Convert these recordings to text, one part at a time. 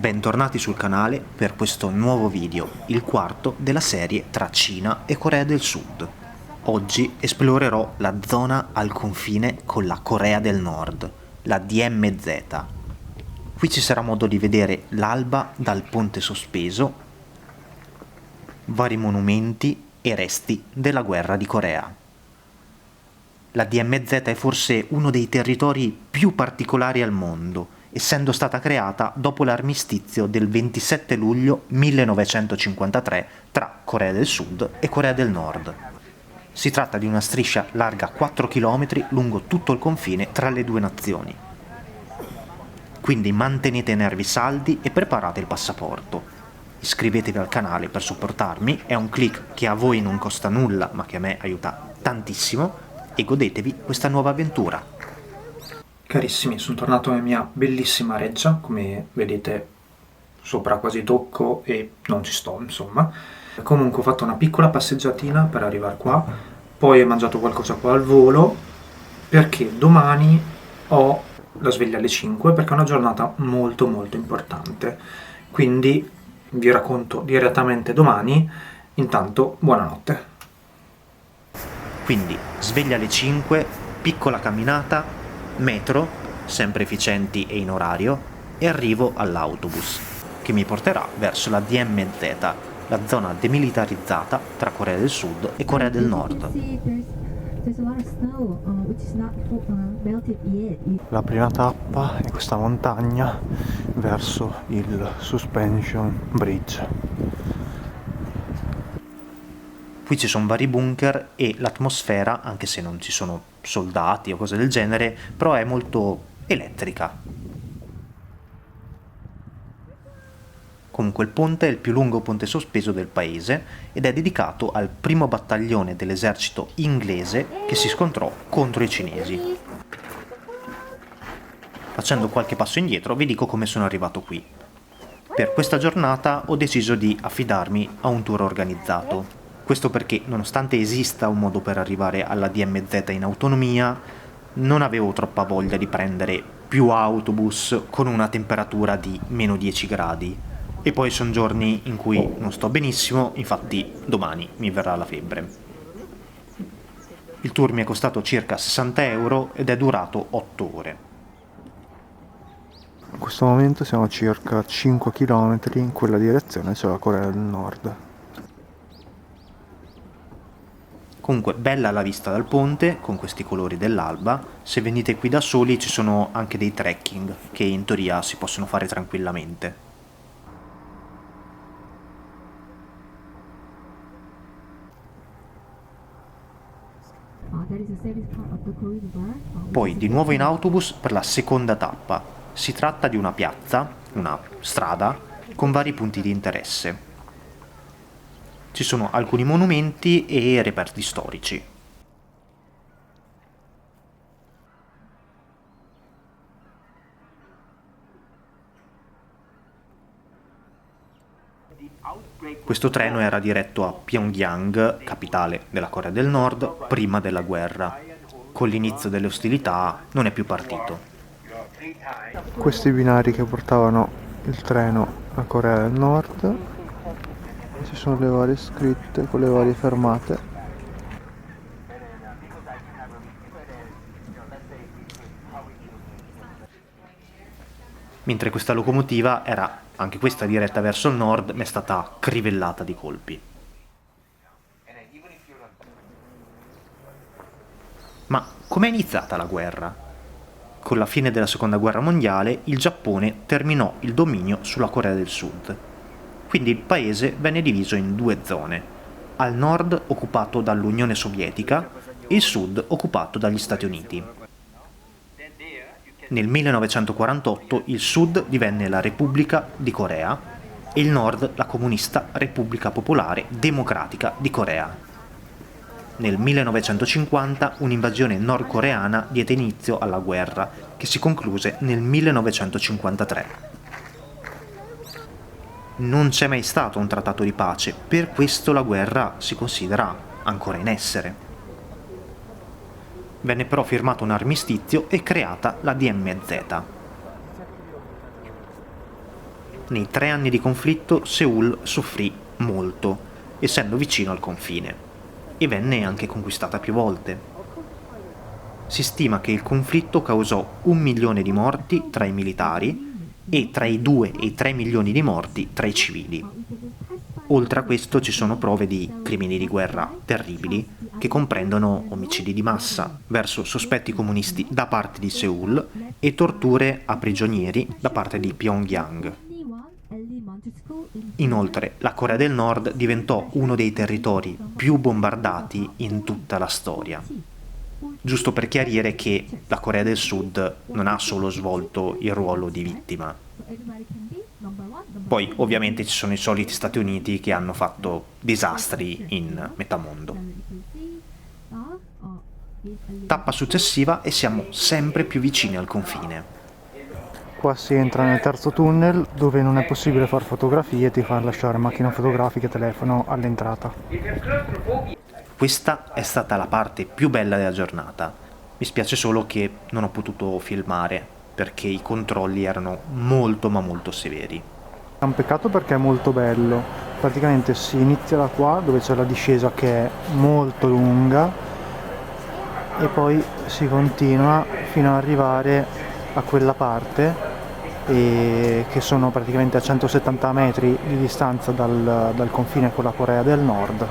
Bentornati sul canale per questo nuovo video, il quarto della serie tra Cina e Corea del Sud. Oggi esplorerò la zona al confine con la Corea del Nord, la DMZ. Qui ci sarà modo di vedere l'alba dal ponte sospeso, vari monumenti e resti della guerra di Corea. La DMZ è forse uno dei territori più particolari al mondo, essendo stata creata dopo l'armistizio del 27 luglio 1953 tra Corea del Sud e Corea del Nord. Si tratta di una striscia larga 4 km lungo tutto il confine tra le due nazioni. Quindi mantenete i nervi saldi e preparate il passaporto. Iscrivetevi al canale per supportarmi, è un click che a voi non costa nulla ma che a me aiuta tantissimo, e godetevi questa nuova avventura. Carissimi, sono tornato nella mia bellissima reggia, come vedete sopra quasi tocco e non ci sto, insomma. Comunque ho fatto una piccola passeggiatina per arrivare qua, poi ho mangiato qualcosa qua al volo, perché domani ho la sveglia alle 5, perché è una giornata molto molto importante. Quindi vi racconto direttamente domani, intanto buonanotte. Quindi sveglia alle 5, piccola camminata, metro, sempre efficienti e in orario, e arrivo all'autobus, che mi porterà verso la DMZ, la zona demilitarizzata tra Corea del Sud e Corea del Nord. La prima tappa è questa montagna verso il Suspension Bridge. Qui ci sono vari bunker e l'atmosfera, anche se non ci sono soldati o cose del genere, però è molto elettrica. Comunque il ponte è il più lungo ponte sospeso del paese ed è dedicato al primo battaglione dell'esercito inglese che si scontrò contro i cinesi. Facendo qualche passo indietro vi dico come sono arrivato qui. Per questa giornata ho deciso di affidarmi a un tour organizzato. Questo perché, nonostante esista un modo per arrivare alla DMZ in autonomia, non avevo troppa voglia di prendere più autobus con una temperatura di meno 10 gradi. E poi sono giorni in cui non sto benissimo, infatti domani mi verrà la febbre. Il tour mi è costato circa 60 euro ed è durato 8 ore. In questo momento siamo a circa 5 km in quella direzione, c'è la Corea del Nord. Comunque bella la vista dal ponte, con questi colori dell'alba. Se venite qui da soli ci sono anche dei trekking, che in teoria si possono fare tranquillamente. Poi di nuovo in autobus per la seconda tappa. Si tratta di una piazza, una strada, con vari punti di interesse. Ci sono alcuni monumenti e reperti storici. Questo treno era diretto a Pyongyang, capitale della Corea del Nord, prima della guerra. Con l'inizio delle ostilità non è più partito. Questi binari che portavano il treno a Corea del Nord, ci sono le varie scritte con le varie fermate. Mentre questa locomotiva era anche questa diretta verso il nord, ma è stata crivellata di colpi. Ma com'è iniziata la guerra? Con la fine della seconda guerra mondiale il Giappone terminò il dominio sulla Corea del Sud. Quindi il paese venne diviso in due zone, al nord occupato dall'Unione Sovietica e il sud occupato dagli Stati Uniti. Nel 1948 il sud divenne la Repubblica di Corea e il nord la comunista Repubblica Popolare Democratica di Corea. Nel 1950 un'invasione nordcoreana diede inizio alla guerra, che si concluse nel 1953. Non c'è mai stato un trattato di pace, per questo la guerra si considera ancora in essere. Venne però firmato un armistizio e creata la DMZ. nei 3 anni di conflitto Seul soffrì molto, essendo vicino al confine, e venne anche conquistata più volte. Si stima che il conflitto causò 1 milione di morti tra i militari e tra i 2 e i 3 milioni di morti tra i civili. Oltre a questo ci sono prove di crimini di guerra terribili che comprendono omicidi di massa verso sospetti comunisti da parte di Seul e torture a prigionieri da parte di Pyongyang. Inoltre, la Corea del Nord diventò uno dei territori più bombardati in tutta la storia. Giusto per chiarire che la Corea del Sud non ha solo svolto il ruolo di vittima. Poi ovviamente ci sono i soliti Stati Uniti che hanno fatto disastri in metà mondo. Tappa successiva e siamo sempre più vicini al confine. Qua si entra nel terzo tunnel dove non è possibile fare fotografie, ti fanno lasciare macchina fotografica e telefono all'entrata. Questa è stata la parte più bella della giornata. Mi spiace solo che non ho potuto filmare perché i controlli erano molto ma molto severi. È un peccato perché è molto bello. Praticamente si inizia da qua dove c'è la discesa che è molto lunga e poi si continua fino ad arrivare a quella parte che sono praticamente a 170 metri di distanza dal confine con la Corea del Nord.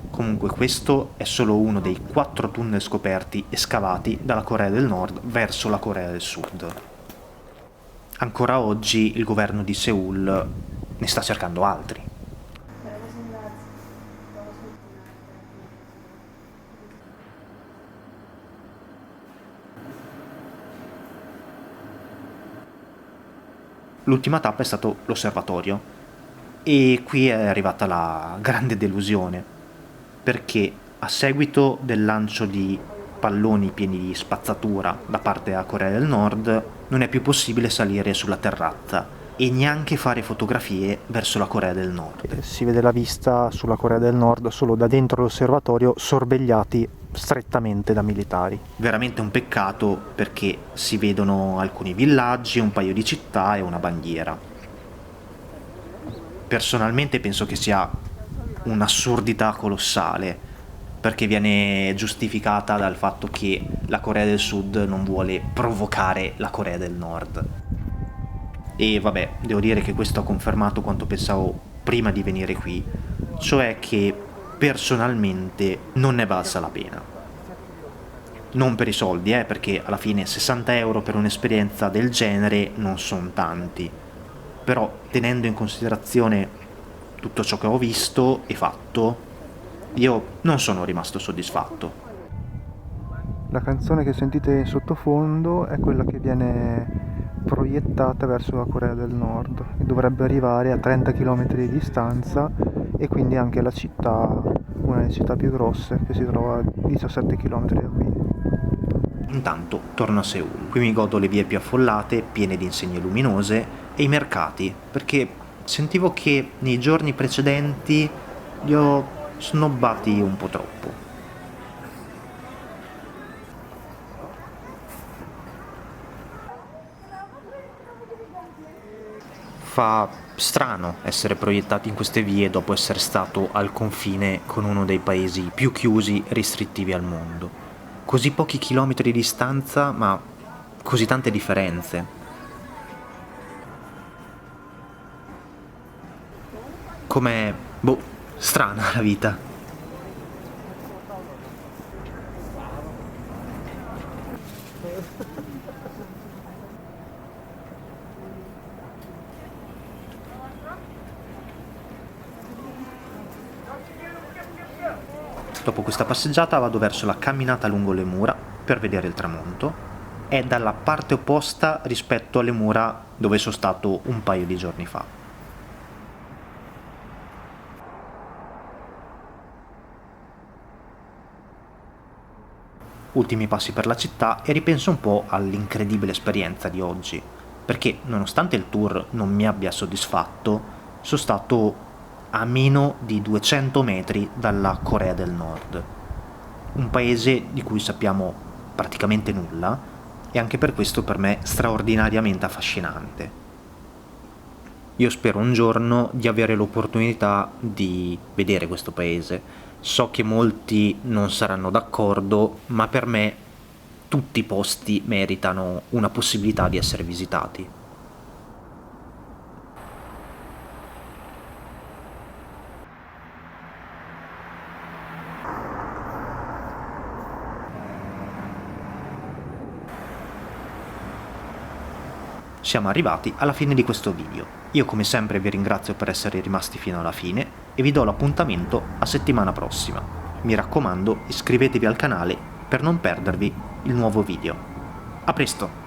Comunque questo è solo uno dei 4 tunnel scoperti e scavati dalla Corea del Nord verso la Corea del Sud. Ancora oggi il governo di Seul ne sta cercando altri. L'ultima tappa è stato l'osservatorio e qui è arrivata la grande delusione, perché a seguito del lancio di palloni pieni di spazzatura da parte della Corea del Nord non è più possibile salire sulla terrazza e neanche fare fotografie verso la Corea del Nord. Si vede la vista sulla Corea del Nord solo da dentro l'osservatorio, sorvegliati strettamente da militari. Veramente un peccato perché si vedono alcuni villaggi, un paio di città e una bandiera. Personalmente penso che sia un'assurdità colossale, perché viene giustificata dal fatto che la Corea del Sud non vuole provocare la Corea del Nord. E vabbè, devo dire che questo ha confermato quanto pensavo prima di venire qui, cioè che personalmente non ne valsa la pena. Non per i soldi, perché alla fine 60 euro per un'esperienza del genere non sono tanti, però tenendo in considerazione tutto ciò che ho visto e fatto, io non sono rimasto soddisfatto. La canzone che sentite in sottofondo è quella che viene proiettata verso la Corea del Nord e dovrebbe arrivare a 30 km di distanza e quindi anche la città, una delle città più grosse, che si trova a 17 km da qui. Intanto torno a Seul, qui mi godo le vie più affollate, piene di insegne luminose e i mercati, perché sentivo che nei giorni precedenti li ho snobbati un po' troppo. Fa strano essere proiettati in queste vie dopo essere stato al confine con uno dei paesi più chiusi e restrittivi al mondo. Così pochi chilometri di distanza, ma così tante differenze. Com'è, strana la vita. Dopo questa passeggiata vado verso la camminata lungo le mura per vedere il tramonto. È dalla parte opposta rispetto alle mura dove sono stato un paio di giorni fa. Ultimi passi per la città e ripenso un po' all'incredibile esperienza di oggi, perché nonostante il tour non mi abbia soddisfatto, sono stato a meno di 200 metri dalla Corea del Nord, un paese di cui sappiamo praticamente nulla e anche per questo per me straordinariamente affascinante. Io spero un giorno di avere l'opportunità di vedere questo paese. So che molti non saranno d'accordo, ma per me tutti i posti meritano una possibilità di essere visitati. Siamo arrivati alla fine di questo video. Io come sempre vi ringrazio per essere rimasti fino alla fine e vi do l'appuntamento a settimana prossima. Mi raccomando, iscrivetevi al canale per non perdervi il nuovo video. A presto!